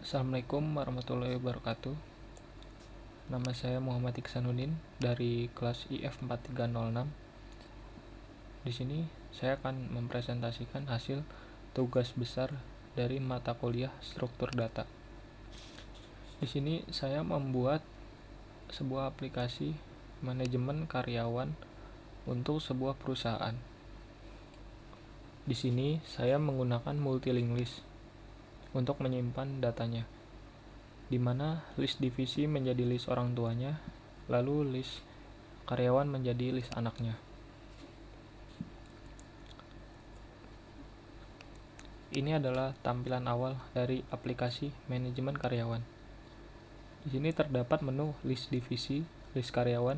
Assalamualaikum warahmatullahi wabarakatuh. Nama saya Muhammad Iksanuddin dari kelas IF 4306. Di sini saya akan mempresentasikan hasil tugas besar dari mata kuliah struktur data. Di sini saya membuat sebuah aplikasi manajemen karyawan untuk sebuah perusahaan. Di sini saya menggunakan multilink list untuk menyimpan datanya, di mana list divisi menjadi list orang tuanya, lalu list karyawan menjadi list anaknya. Ini adalah tampilan awal dari aplikasi manajemen karyawan. Di sini terdapat menu list divisi, list karyawan,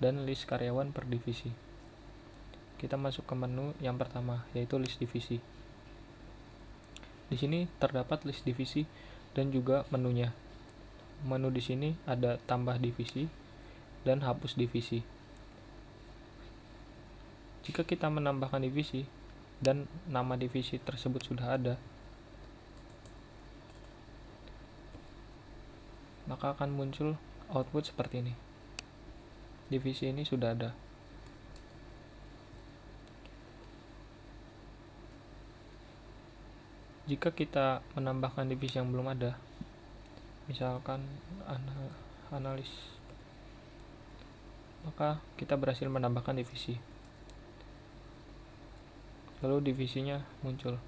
dan list karyawan per divisi. Kita masuk ke menu yang pertama, yaitu list divisi. Di sini terdapat list divisi dan juga menunya. Menu di sini ada tambah divisi dan hapus divisi. Jika kita menambahkan divisi dan nama divisi tersebut sudah ada, maka akan muncul output seperti ini. Divisi ini sudah ada. Jika kita menambahkan divisi yang belum ada, misalkan analis, maka kita berhasil menambahkan divisi. Lalu divisinya muncul.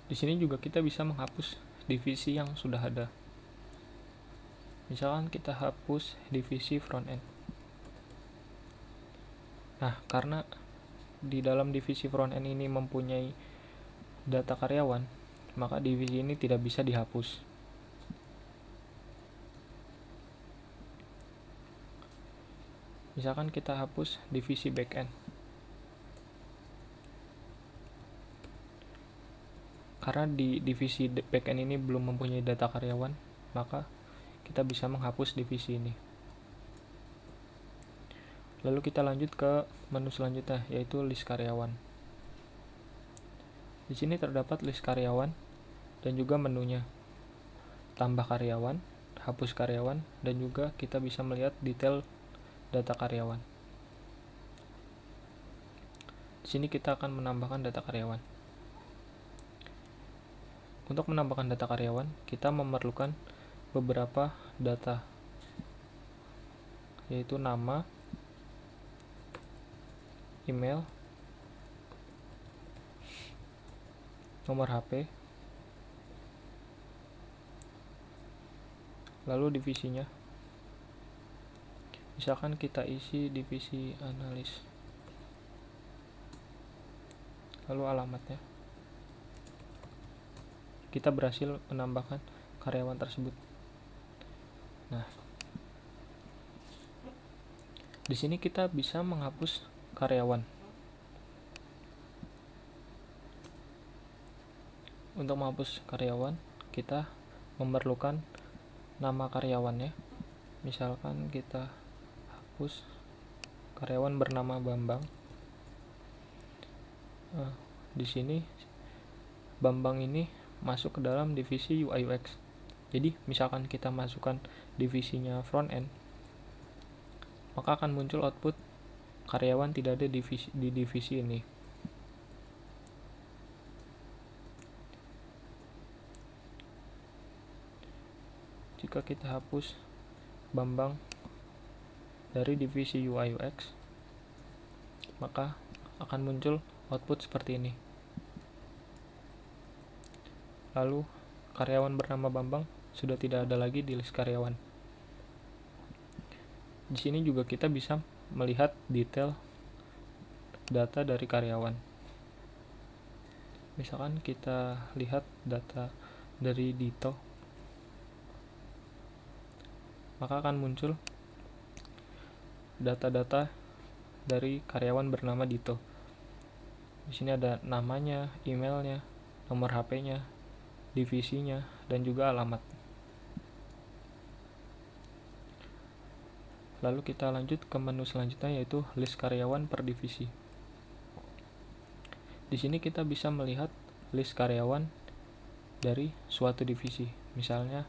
Di sini juga kita bisa menghapus divisi yang sudah ada. Misalkan kita hapus divisi front end. Nah, karena di dalam divisi front end ini mempunyai data karyawan, maka divisi ini tidak bisa dihapus. Misalkan kita hapus divisi backend. Karena di divisi backend ini belum mempunyai data karyawan, maka kita bisa menghapus divisi ini. Lalu kita lanjut ke menu selanjutnya, yaitu list karyawan. Di sini terdapat list karyawan dan juga menunya. Tambah karyawan, hapus karyawan, dan juga kita bisa melihat detail data karyawan. Di sini kita akan menambahkan data karyawan. Untuk menambahkan data karyawan, kita memerlukan beberapa data, yaitu nama, email, nomor HP, lalu divisinya. Misalkan kita isi divisi analis, lalu alamatnya. Kita berhasil menambahkan karyawan tersebut. Nah, di sini kita bisa menghapus karyawan. Untuk menghapus karyawan, kita memerlukan nama karyawannya. Misalkan kita hapus karyawan bernama Bambang. Di sini Bambang ini masuk ke dalam divisi UI UX. Jadi misalkan kita masukkan divisinya front end, maka akan muncul output karyawan tidak ada di divisi ini. Jika kita hapus Bambang dari divisi UI UX, maka akan muncul output seperti ini. Lalu karyawan bernama Bambang sudah tidak ada lagi di list karyawan. Di sini juga kita bisa melihat detail data dari karyawan. Misalkan kita lihat data dari Dito, maka akan muncul data-data dari karyawan bernama Dito. Di sini ada namanya, emailnya, nomor HP-nya, divisinya, dan juga alamat. Lalu kita lanjut ke menu selanjutnya, yaitu list karyawan per divisi. Di sini kita bisa melihat list karyawan dari suatu divisi. Misalnya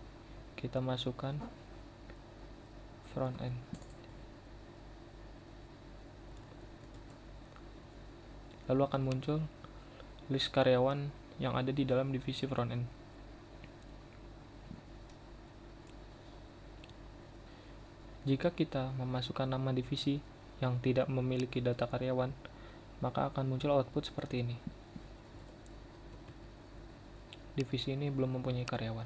kita masukkan front end. Lalu akan muncul list karyawan yang ada di dalam divisi front end. Jika kita memasukkan nama divisi yang tidak memiliki data karyawan, maka akan muncul output seperti ini. Divisi ini belum mempunyai karyawan.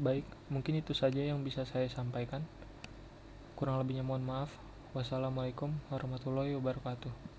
Baik, mungkin itu saja yang bisa saya sampaikan. Kurang lebihnya mohon maaf. Wassalamualaikum warahmatullahi wabarakatuh.